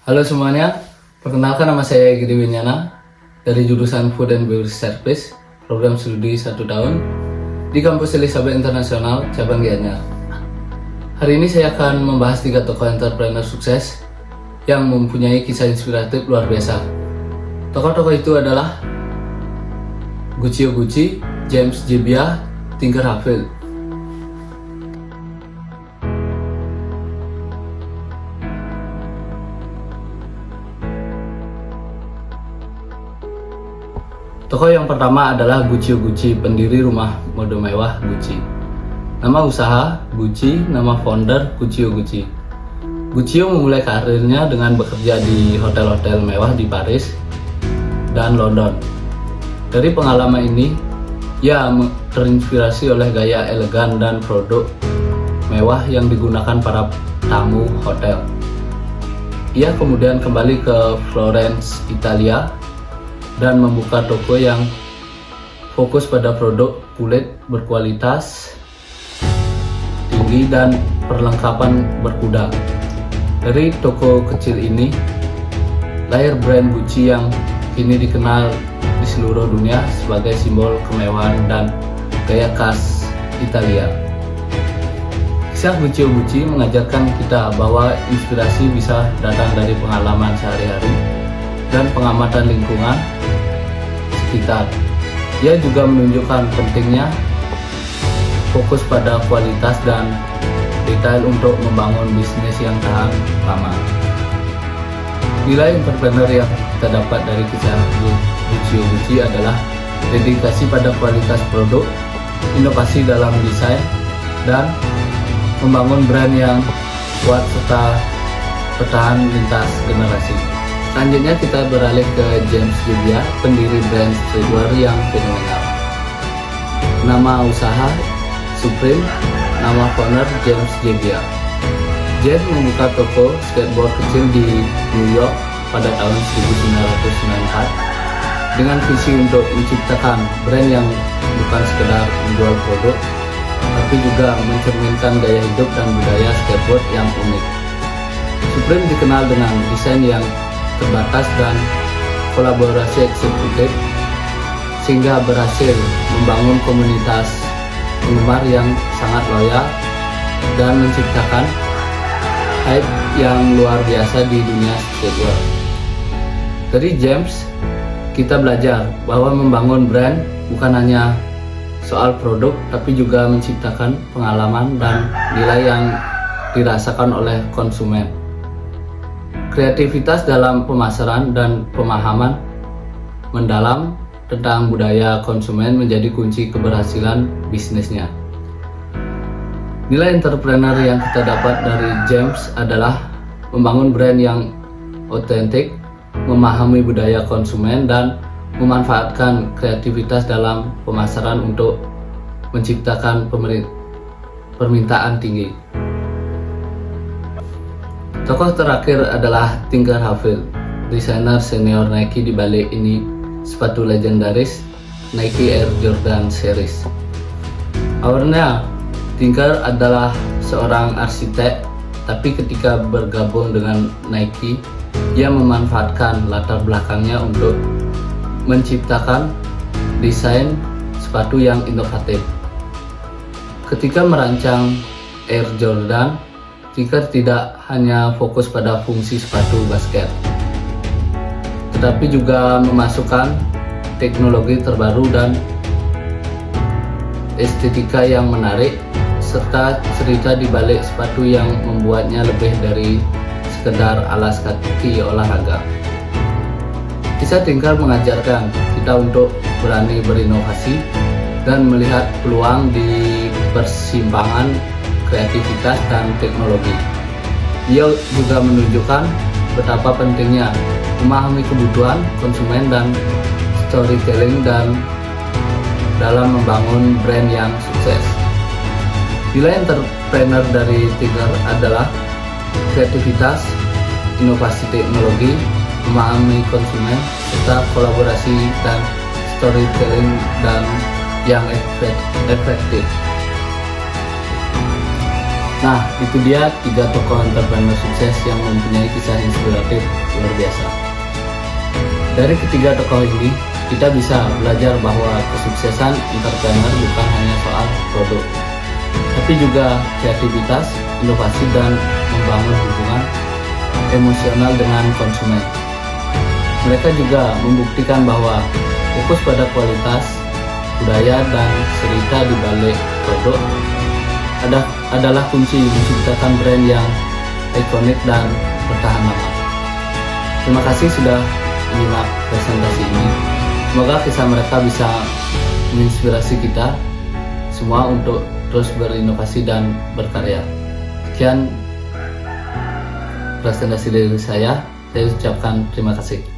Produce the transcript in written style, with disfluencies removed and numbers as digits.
Halo semuanya, perkenalkan nama saya Gede Winyana dari jurusan Food and Beverage Service, program studi 1 tahun di kampus Elizabeth Internasional, cabang Gianyar. Hari ini saya akan membahas 3 tokoh entrepreneur sukses yang mempunyai kisah inspiratif luar biasa. Tokoh-tokoh itu adalah Guccio Gucci, James Jebbia, Tinker Hatfield. Tokoh yang pertama adalah Guccio Gucci, pendiri rumah mode mewah Gucci. Nama usaha Gucci, nama founder Guccio Gucci. Guccio memulai karirnya dengan bekerja di hotel-hotel mewah di Paris dan London. Dari pengalaman ini, ia terinspirasi oleh gaya elegan dan produk mewah yang digunakan para tamu hotel. Ia kemudian kembali ke Florence, Italia, dan membuka toko yang fokus pada produk kulit berkualitas tinggi dan perlengkapan berkuda. Dari toko kecil ini, lahir brand Gucci yang kini dikenal di seluruh dunia sebagai simbol kemewahan dan gaya khas Italia. Kisah Guccio Gucci mengajarkan kita bahwa inspirasi bisa datang dari pengalaman sehari-hari dan pengamatan lingkungan sekitar. Ia juga menunjukkan pentingnya fokus pada kualitas dan detail untuk membangun bisnis yang tahan lama. Nilai entrepreneur yang kita dapat dari kisah Guccio Gucci adalah dedikasi pada kualitas produk, inovasi dalam desain, dan membangun brand yang kuat serta bertahan lintas generasi. Selanjutnya kita beralih ke James Jebbia, pendiri brand streetwear yang fenomenal. Nama usaha Supreme, nama founder James Jebbia. James membuka toko skateboard kecil di New York pada tahun 1994 dengan visi untuk menciptakan brand yang bukan sekedar menjual produk, tapi juga mencerminkan gaya hidup dan budaya skateboard yang unik. Supreme dikenal dengan desain yang terbatas dan kolaborasi eksekutif, sehingga berhasil membangun komunitas penggemar yang sangat loyal dan menciptakan hype yang luar biasa di dunia streetwear. Dari James, kita belajar bahwa membangun brand bukan hanya soal produk, tapi juga menciptakan pengalaman dan nilai yang dirasakan oleh konsumen. Kreativitas dalam pemasaran dan pemahaman mendalam tentang budaya konsumen menjadi kunci keberhasilan bisnisnya. Nilai entrepreneur yang kita dapat dari James adalah membangun brand yang otentik, memahami budaya konsumen, dan memanfaatkan kreativitas dalam pemasaran untuk menciptakan permintaan tinggi. Tokoh terakhir adalah Tinker Hatfield, desainer senior Nike di balik ini sepatu legendaris Nike Air Jordan Series. Awalnya, Tinker adalah seorang arsitek, tapi ketika bergabung dengan Nike, ia memanfaatkan latar belakangnya untuk menciptakan desain sepatu yang inovatif. Ketika merancang Air Jordan, Tinker tidak hanya fokus pada fungsi sepatu basket, tetapi juga memasukkan teknologi terbaru dan estetika yang menarik, serta cerita di balik sepatu yang membuatnya lebih dari sekedar alas kaki olahraga. Kisah Tinker mengajarkan kita untuk berani berinovasi dan melihat peluang di persimpangan kreativitas dan teknologi. Ia juga menunjukkan betapa pentingnya memahami kebutuhan konsumen dan storytelling dan dalam membangun brand yang sukses. Nilai entrepreneur dari Tinker adalah kreativitas, inovasi teknologi, memahami konsumen, serta kolaborasi dan storytelling dan yang efektif. Nah, itu dia 3 tokoh entrepreneur sukses yang mempunyai kisah inspiratif luar biasa. Dari ketiga tokoh ini, kita bisa belajar bahwa kesuksesan entrepreneur bukan hanya soal produk, tapi juga kreativitas, inovasi, dan membangun hubungan emosional dengan konsumen. Mereka juga membuktikan bahwa fokus pada kualitas, budaya, dan cerita di balik produk adalah kunci menciptakan brand yang ikonik dan bertahan lama. Terima kasih sudah menyimak presentasi ini. Semoga kisah mereka bisa menginspirasi kita semua untuk terus berinovasi dan berkarya. Sekian presentasi dari saya ucapkan terima kasih.